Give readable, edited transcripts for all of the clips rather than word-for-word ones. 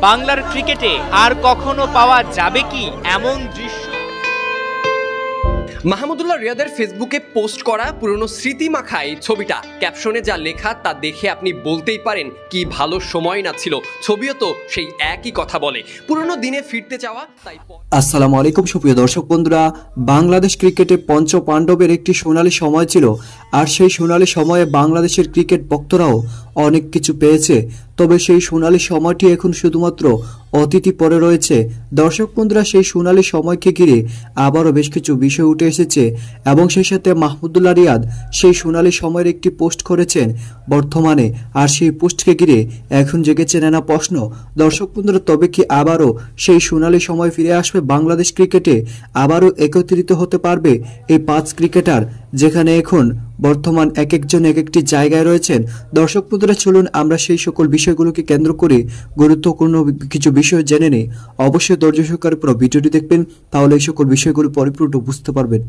বাংলার ক্রিকেটে আর কখনো পাওয়া যাবে কি এমন দৃশ্য? মাহমুদুল্লাহ রিয়াদের ফেসবুকে পোস্ট করা পুরনো স্মৃতি মাখা এই ছবিটা, ক্যাপশনে যা লেখা তা দেখে আপনি বলতেই পারেন কি ভালো সময় না ছিল। ছবিও তো সেই একই কথা বলে, পুরনো দিনে ফিরতে চাওয়া। তাই আসসালামু আলাইকুম সুপ্রিয় দর্শক বন্ধুরা, বাংলাদেশ ক্রিকেটে পঞ্চ পাণ্ডবের একটি সোনালী সময় ছিল, আর সেই সোনালী সময়ে বাংলাদেশের ক্রিকেট ভক্তরাও অনেক কিছু পেয়েছে। তবে সেই সোনালী সময়টি এখন শুধুমাত্র অতীতে পড়ে রয়েছে। দর্শক বন্ধুরা, সেই সোনালী সময়কে ঘিরে আবারও বেশ কিছু বিষয় উঠে এসেছে এবং সেই সাথে মাহমুদুল্লাহ রিয়াদ সেই সোনালী সময়ের একটি পোস্ট করেছেন বর্তমানে, আর সেই পোস্টকে ঘিরে এখন জেগেছে নানা প্রশ্ন। দর্শক বন্ধুরা, তবে কি আবারও সেই সোনালী সময় ফিরে আসবে বাংলাদেশ ক্রিকেটে? আবারও একত্রিত হতে পারবে এই 5 ক্রিকেটার, যেখানে এখন বর্তমান এক একজন এক একটি জায়গায় রয়েছেন? দর্শক বন্ধুরা, চলুন আমরা সেই সকল বিষয়গুলোকে কেন্দ্র করে গুরুত্বপূর্ণ কিছু বিষয় জেনে নেই। অবশ্যই ধৈর্য সহকারে পুরো ভিডিওটি দেখবেন, তাহলে এই সকল বিষয়গুলো পরিপূর্ণ বুঝতে পারবেন।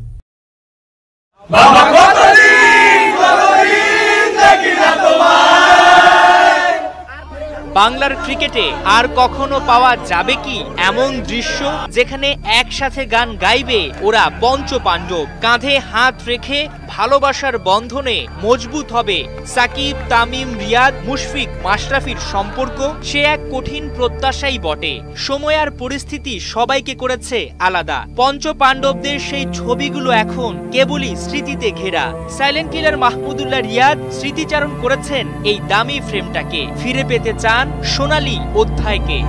বাংলার ক্রিকেটে আর কখনো পাওয়া যাবে কি এমন দৃশ্য, যেখানে একসাথে গান গাইবে ওরা পঞ্চ পাণ্ডব? কাঁধে হাত রেখে ভালোবাসার বন্ধনে মজবুত হবে সাকিব, তামিম, রিয়াদ, মুশফিক, মাশরাফির সম্পর্ক। সে এক কঠিন প্রত্যাশাই বটে। সময় আর পরিস্থিতি সবাইকে করেছে আলাদা। পঞ্চ পাণ্ডবদের সেই ছবিগুলো এখন কেবলই স্মৃতিতে ঘেরা। সাইলেন্ট কিলার মাহমুদুল্লাহ রিয়াদ স্মৃতিচারণ করেছেন এই দামি ফ্রেমটাকে। ফিরে পেতে চান সোনালী অধ্যায়কে।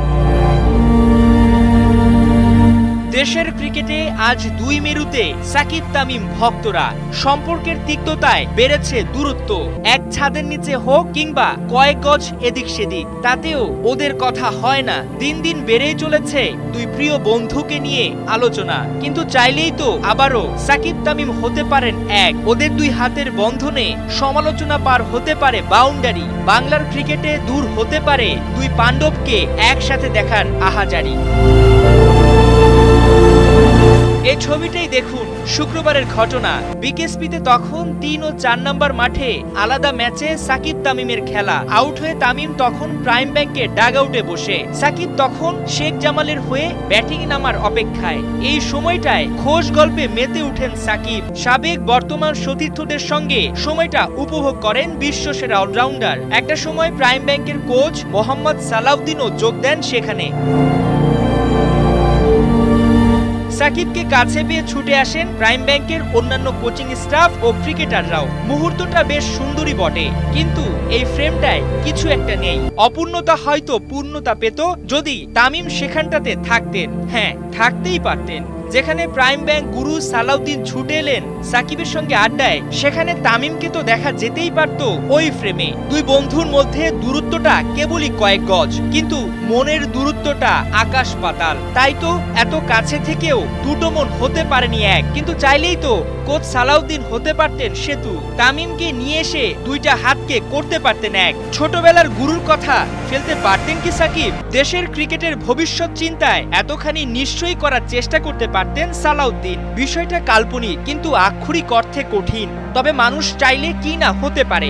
দেশের ক্রিকেটে আজ দুই মেরুতে সাকিব তামিম ভক্তরা। সম্পর্কের তিক্ততায় বেড়েছে দূরত্ব। এক ছাদের নিচে হোক কিংবা কয়েক গজ এদিক সেদিক, তাতেও ওদের কথা হয় না। দিন দিন বেড়েই চলেছে দুই প্রিয় বন্ধুকে নিয়ে আলোচনা। কিন্তু চাইলেই তো আবারও সাকিব তামিম হতে পারেন এক। ওদের দুই হাতের বন্ধনে সমালোচনা পার হতে পারে বাউন্ডারি। বাংলার ক্রিকেটে দূর হতে পারে দুই পাণ্ডবকে একসাথে দেখার আহাজারি। এই ছবিটাই দেখুন, শুক্রবারের ঘটনা। বিকেএসপিতে তখন 3 ও 4 নম্বর মাঠে আলাদা ম্যাচে সাকিব তামিমের খেলা। আউট হয়ে তামিম তখন প্রাইম ব্যাংকে ডাগ আউটে বসে। সাকিব তখন শেখ জামালের হয়ে ব্যাটিং নামার অপেক্ষায়। এই সময়টায় খোশ গল্পে মেতে উঠেন সাকিব। সাবেক বর্তমান সতীর্থদের সঙ্গে সময়টা উপভোগ করেন বিশ্বসেরা অলরাউন্ডার। একটা সময় প্রাইম ব্যাংকের কোচ মোহাম্মদ সালাউদ্দিনও যোগ দেন সেখানে। সাকিবকে কাছে পেয়ে ছুটে আসেন প্রাইম ব্যাংকের অন্যান্য কোচিং স্টাফ ও ক্রিকেটাররাও। মুহূর্তটা বেশ সুন্দরই বটে, কিন্তু এই ফ্রেমটায় কিছু একটা নেই। অপূর্ণতা হয়তো পূর্ণতা পেত যদি তামিম সেখানটাতে থাকতেন। হ্যাঁ, থাকতেই পারতেন। যেখানে প্রাইম ব্যাংক গুরু সালাউদ্দিন ছুটে এলেন সাকিবের সঙ্গে আড্ডায়, সেখানে তামিমকে তো দেখা যেতেই পারত ওই ফ্রেমে। দুই বন্ধুর মধ্যে দূরত্বটা কেবলই কয়েক গজ, কিন্তু মনের দূরত্বটা আকাশ পাতাল। তাই তো এত কাছে থেকেও দুটো মন হতে পারেনি এক। কিন্তু চাইলেই তো কোচ সালাউদ্দিন হতে পারতেন সেতু। তামিমকে নিয়ে এসে দুইটা হাতকে করতে পারতেন এক। ছোটবেলার গুরুর কথা ফেলতে পারতেন কি সাকিব? দেশের ক্রিকেটের ভবিষ্যৎ চিন্তায় এতখানি নিশ্চয়ই করার চেষ্টা করতে পারতেন সালাউদ্দিন। বিষয়টা কাল্পনিক, কিন্তু আক্ষরিক অর্থে কঠিন। তবে মানুষ চাইলে কি না হতে পারে।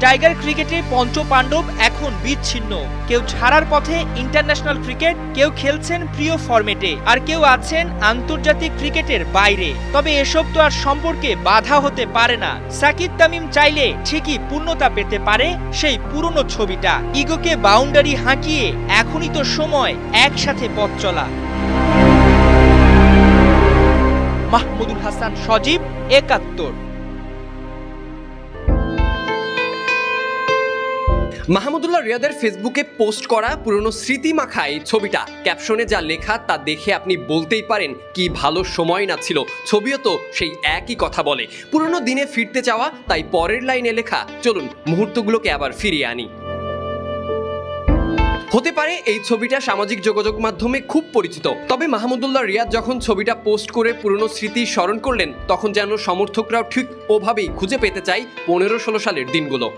টাইগার ক্রিকেটে পঞ্চ পাণ্ডব এখন বিচ্ছিন্ন। কেউ ছাড়ার পথে ইন্টারন্যাশনাল ক্রিকেট, কেউ খেলছেন প্রিয় ফরম্যাটে, আর কেউ আছেন আন্তর্জাতিক ক্রিকেটের বাইরে। তবে এসব তো আর সম্পর্কে বাধা হতে পারে না। সাকিব তামিম চাইলে ঠিকই পূর্ণতা পেতে পারে সেই পুরনো ছবিটা। ইগোকে বাউন্ডারি হাঁকিয়ে এখনই তো সময় একসাথে পথ চলা। মাহমুদুল হাসান সজীব, ৭১। মাহমুদুল্লাহ রিয়াদের ফেসবুকে পোস্ট করা পুরনো স্মৃতি মাখা এই ছবিটা, ক্যাপশনে যা লেখা তা দেখে আপনি বলতেই পারেন কি ভালো সময় না ছিল। ছবিও তো সেই একই কথা বলে, পুরনো দিনে ফিরতে চাওয়া। তাই পরের লাইনে লেখা, চলুন মুহূর্তগুলোকে আবার ফিরিয়ে আনি। হতে পারে এই ছবিটা সামাজিক যোগাযোগ মাধ্যমে খুব পরিচিত, তবে মাহমুদুল্লাহ রিয়াদ যখন ছবিটা পোস্ট করে পুরনো স্মৃতি স্মরণ করলেন, তখন যেন সমর্থকরাও ঠিক ওভাবেই খুঁজে পেতে চাই 15-16 সালের দিনগুলো।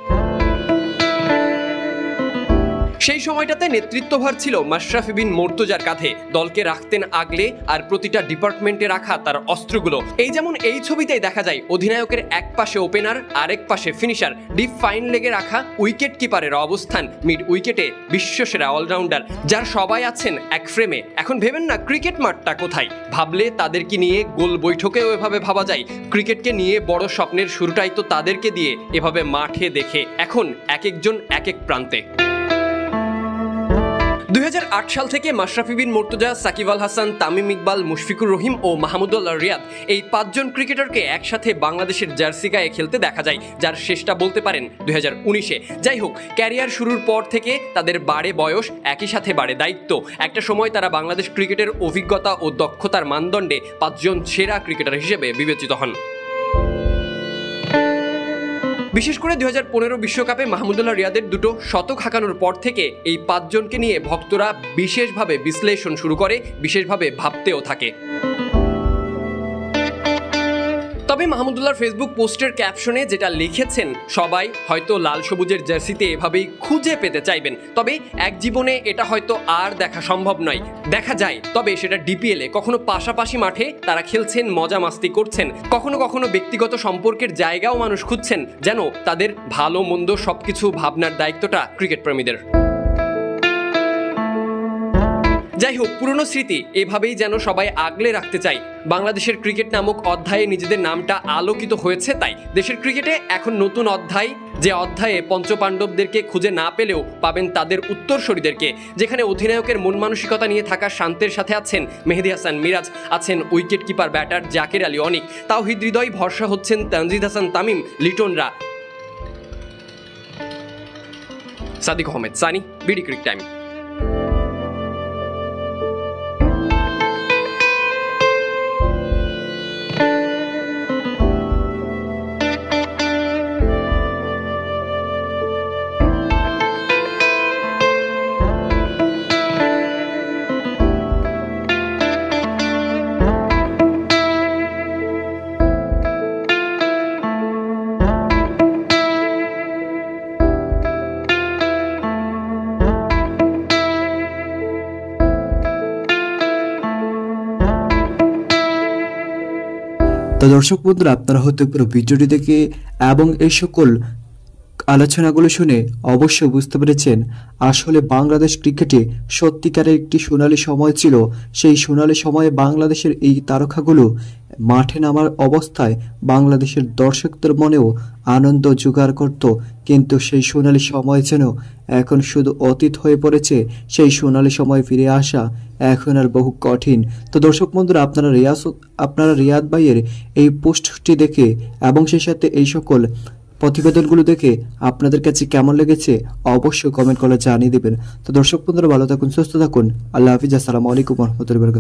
সেই সময়টাতে নেতৃত্বভার ছিল মাশরাফি বিন মুর্তজার কাঁধে। দলকে রাখতেন আগলে, আর প্রতিটা ডিপার্টমেন্টে রাখা তার অস্ত্রগুলো। এই যেমন এই ছবিতেই দেখা যায় অধিনায়কের এক পাশে ওপেনার, আরেক পাশে ফিনিশার, ডিপ ফাইন লেগে রাখা উইকেট কিপারের অবস্থান, মিড উইকেটে বিশ্বসেরা অলরাউন্ডার, যার সবাই আছেন এক ফ্রেমে। এখন ভেবেন না ক্রিকেট মাঠটা কোথায়? ভাবলে তাদেরকে নিয়ে গোল বৈঠকেও এভাবে ভাবা যায়। ক্রিকেটকে নিয়ে বড় স্বপ্নের শুরুটাই তো তাদেরকে দিয়ে এভাবে মাঠে দেখে এখন এক একজন এক এক প্রান্তে। 2008 সাল থেকে মাশরাফি বিন মুর্তজা, সাকিব আল হাসান, তামিম ইকবাল, মুশফিকুর রহিম ও মাহমুদুল্লাহ রিয়াদ, এই 5 জন ক্রিকেটারকে একসাথে বাংলাদেশের জার্সি গায়ে খেলতে দেখা যায়, যার শেষটা বলতে পারেন 2019-এ। যাই হোক, ক্যারিয়ার শুরুর পর থেকে তাদের বাড়ে বয়স, একই সাথে বাড়ে দায়িত্ব। একটা সময় তারা বাংলাদেশ ক্রিকেটের অভিজ্ঞতা ও দক্ষতার মানদণ্ডে 5 জন সেরা ক্রিকেটার হিসেবে বিবেচিত হন। বিশেষ করে 2015 বিশ্বকাপে মাহমুদুল্লাহ রিয়াদের দুটো শতক হাঁকানোর পর থেকে এই 5 জনকে নিয়ে ভক্তরা বিশেষভাবে বিশ্লেষণ শুরু করে, বিশেষভাবে ভাবতেও থাকে। তবে মাহমুদুল্লাহর ফেসবুক পোস্টের ক্যাপশনে যেটা লিখেছেন, সবাই হয়তো লাল সবুজের জার্সিতে এভাবেই খুঁজে পেতে চাইবেন, তবে এক জীবনে এটা হয়তো আর দেখা সম্ভব নয়। দেখা যায়, তবে সেটা ডিপিএলে। কখনো পাশাপাশি মাঠে তারা খেলছেন, মজা মাস্তি করছেন, কখনো কখনো ব্যক্তিগত সম্পর্কের জায়গাও মানুষ খুঁজছেন, যেন তাদের ভালো মন্দ সবকিছু ভাবনার দায়িত্বটা ক্রিকেট প্রেমীদের। যাই হোক, পুরনো স্মৃতি এভাবেই যেন সবাই আগলে রাখতে চাই। বাংলাদেশের ক্রিকেট নামক অধ্যায়ে নিজেদের নামটা আলোকিত হয়েছে, তাই দেশের ক্রিকেটে এখন নতুন অধ্যায়, যে অধ্যায়ে পঞ্চপাণ্ডবদেরকে খুঁজে না পেলেও পাবেন তাদের উত্তরসূরিদেরকে, যেখানে অধিনায়কের মন মানসিকতা নিয়ে থাকা শান্তের সাথে আছেন মেহেদী হাসান মিরাজ, আছেন wicket keeper batter Jaker Ali Anik, Towhid Hridoy, ভরসা হচ্ছেন তানজিদ হাসান তামিম, লিটনরা, Sadique Ahmed Sunny. BD cric time. তো দর্শক বন্ধুরা, আপনারা হয়তো পুরো ভিডিওটি দেখে এবং এই সকল আলোচনাগুলো শুনে অবশ্যই বুঝতে পেরেছেন আসলে বাংলাদেশ ক্রিকেটে সত্যিকারের একটি সোনালী সময় ছিল। সেই সোনালী সময়ে বাংলাদেশের এই তারকাগুলো মাঠে নামার অবস্থায় বাংলাদেশের দর্শকদের মনেও আনন্দ জোগাড় করত, কিন্তু সেই সোনালী সময় যেন এখন শুধু অতীত হয়ে পড়েছে। সেই সোনালী সময় ফিরে আসা এখন আর বহু কঠিন। তো দর্শক বন্ধুরা, আপনারা রিয়াদ ভাইয়ের এই পোস্টটি দেখে এবং সেই সাথে এই সকল প্রতিবেদনগুলো দেখে আপনাদের কাছে কেমন লেগেছে অবশ্যই কমেন্ট করে জানিয়ে দেবেন। তো দর্শক বন্ধুরা, ভালো থাকুন, সুস্থ থাকুন, আল্লাহ হাফিজ, আসসালামু আলাইকুম ওয়া রাহমাতুল্লাহি ওয়া বারাকাতুহু।